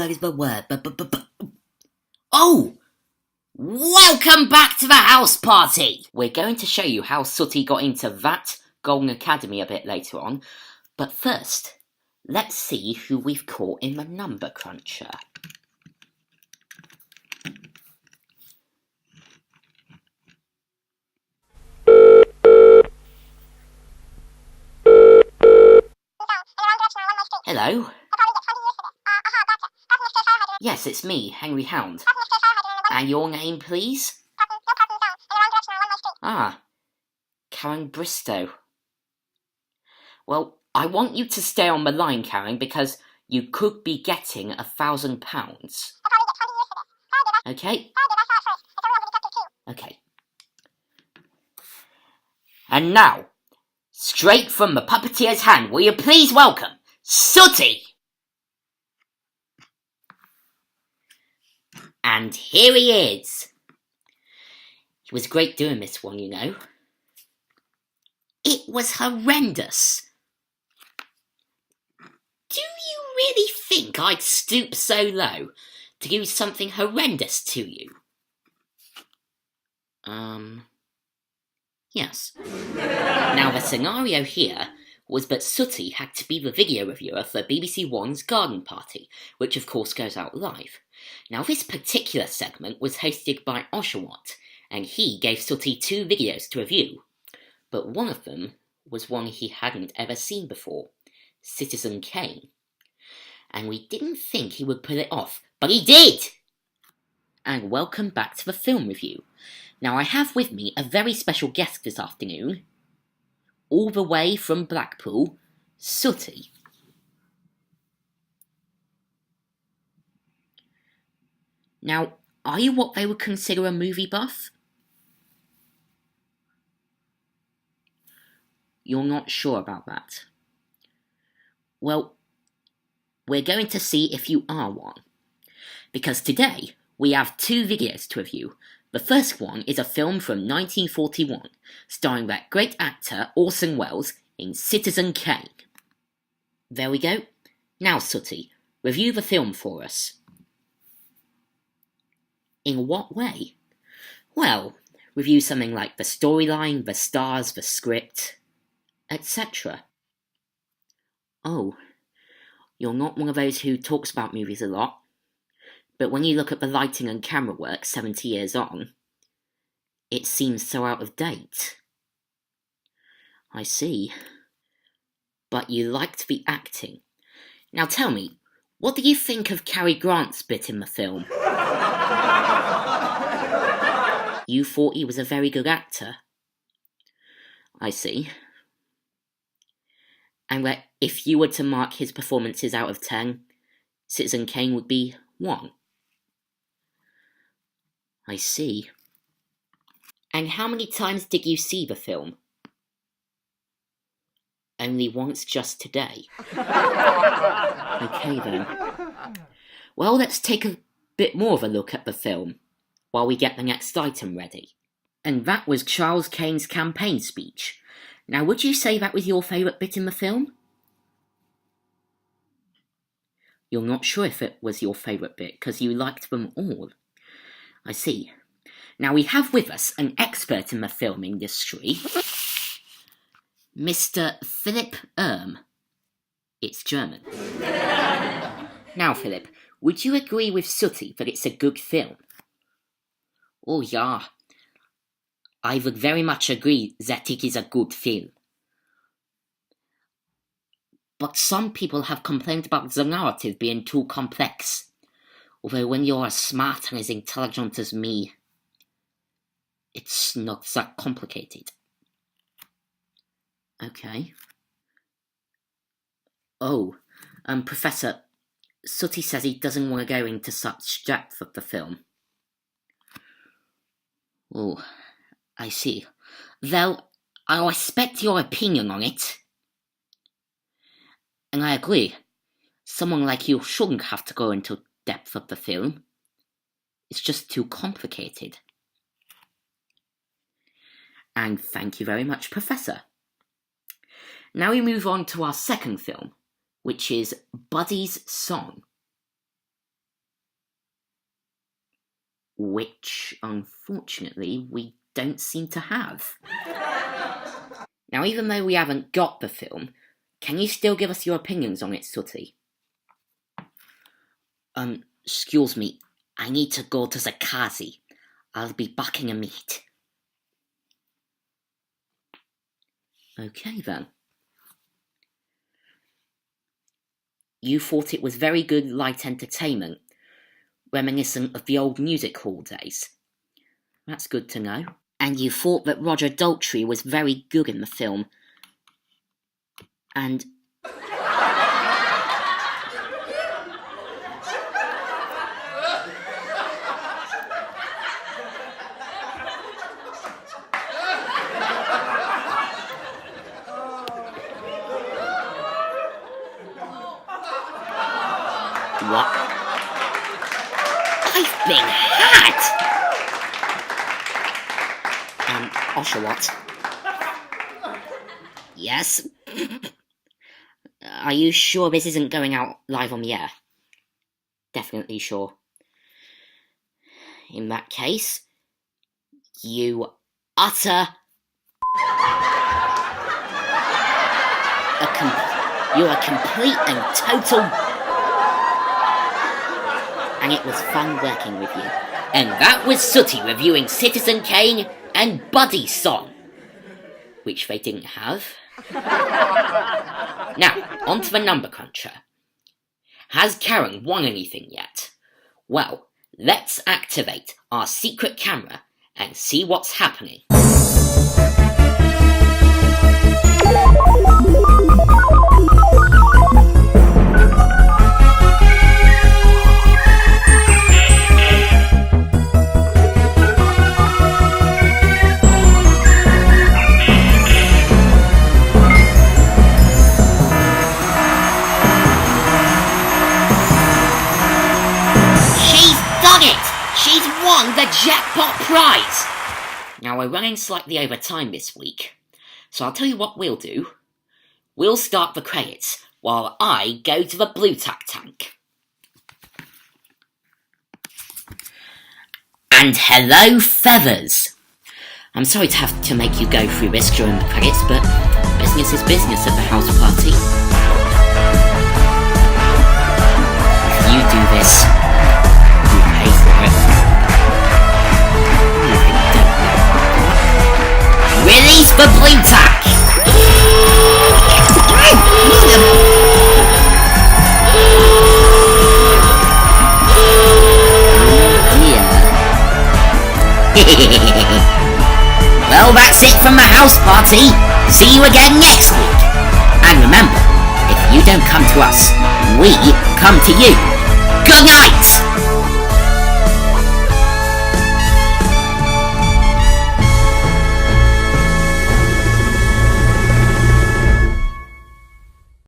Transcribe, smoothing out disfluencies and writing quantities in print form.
is my word. Oh! Welcome back to the house party! We're going to show you how Sooty got into that Golden Academy a bit later on, but first, let's see who we've caught in the number cruncher. Hello? Yes, it's me, Henry Hound. And your name, please? Ah, Karen Bristow. Well, I want you to stay on the line, Karen, because you could be getting £1,000. Okay? Okay. And now, straight from the puppeteer's hand, will you please welcome Sooty? And here he is. He was great doing this one, you know. It was horrendous. Do you really think I'd stoop so low to do something horrendous to you? Yes. Now the scenario here was that Sooty had to be the video reviewer for BBC One's garden party, which of course goes out live. Now this particular segment was hosted by Oshawott, and he gave Sooty 2 videos to review. But one of them was one he hadn't ever seen before, Citizen Kane. And we didn't think he would pull it off, but he did! And welcome back to the film review. Now I have with me a very special guest this afternoon, all the way from Blackpool, Sooty. Now, are you what they would consider a movie buff? You're not sure about that. Well, we're going to see if you are one. Because today, we have 2 videos to review. The first one is a film from 1941, starring that great actor Orson Welles in Citizen Kane. There we go. Now, Sooty, review the film for us. In what way? Well, review something like the storyline, the stars, the script, etc. Oh, you're not one of those who talks about movies a lot, but when you look at the lighting and camera work 70 years on, it seems so out of date. I see. But you liked the acting. Now tell me, what did you think of Cary Grant's bit in the film? You thought he was a very good actor? I see. And that if you were to mark his performances out of 10, Citizen Kane would be 1. I see. And how many times did you see the film? Only once just today. Okay then. Well, let's take a bit more of a look at the film while we get the next item ready. And that was Charles Kane's campaign speech. Now, would you say that was your favourite bit in the film? You're not sure if it was your favourite bit, because you liked them all. I see. Now, we have with us an expert in the film industry, Mr. Philip Erm. It's German. Now, Philip, would you agree with Sooty that it's a good film? Oh, yeah. I would very much agree that it is a good film. But some people have complained about the narrative being too complex. Although when you're as smart and as intelligent as me, it's not that complicated. Okay. Oh, Professor, Sooty says he doesn't want to go into such depth of the film. Oh, I see. Well, I respect your opinion on it. And I agree. Someone like you shouldn't have to go into depth of the film. It's just too complicated. And thank you very much, Professor. Now we move on to our second film, which is Buddy's song, which unfortunately we don't seem to have. Now, even though we haven't got the film, can you still give us your opinions on it, Sooty? Excuse me, I need to go to the Kazi. I'll be back in a minute. Okay then. You thought it was very good light entertainment, reminiscent of the old music hall days. That's good to know. And you thought that Roger Daltrey was very good in the film. And... What? I've been had! Oshawott? Yes? Are you sure this isn't going out live on the air? Definitely sure. In that case, you utter... You're a complete and total... And it was fun working with you. And that was Sooty reviewing Citizen Kane and Buddy's song, which they didn't have. Now, on to the number cruncher. Has Karen won anything yet? Well, let's activate our secret camera and see what's happening. She's won the jackpot prize! Now, we're running slightly over time this week, so I'll tell you what we'll do. We'll start the credits while I go to the blue tack tank. And hello, Feathers! I'm sorry to have to make you go through this during the credits, but business is business at the house party. If you do this, you pay for it. Release the blue tack! Well, that's it from the house party. See you again next week. And remember, if you don't come to us, we come to you. Good night!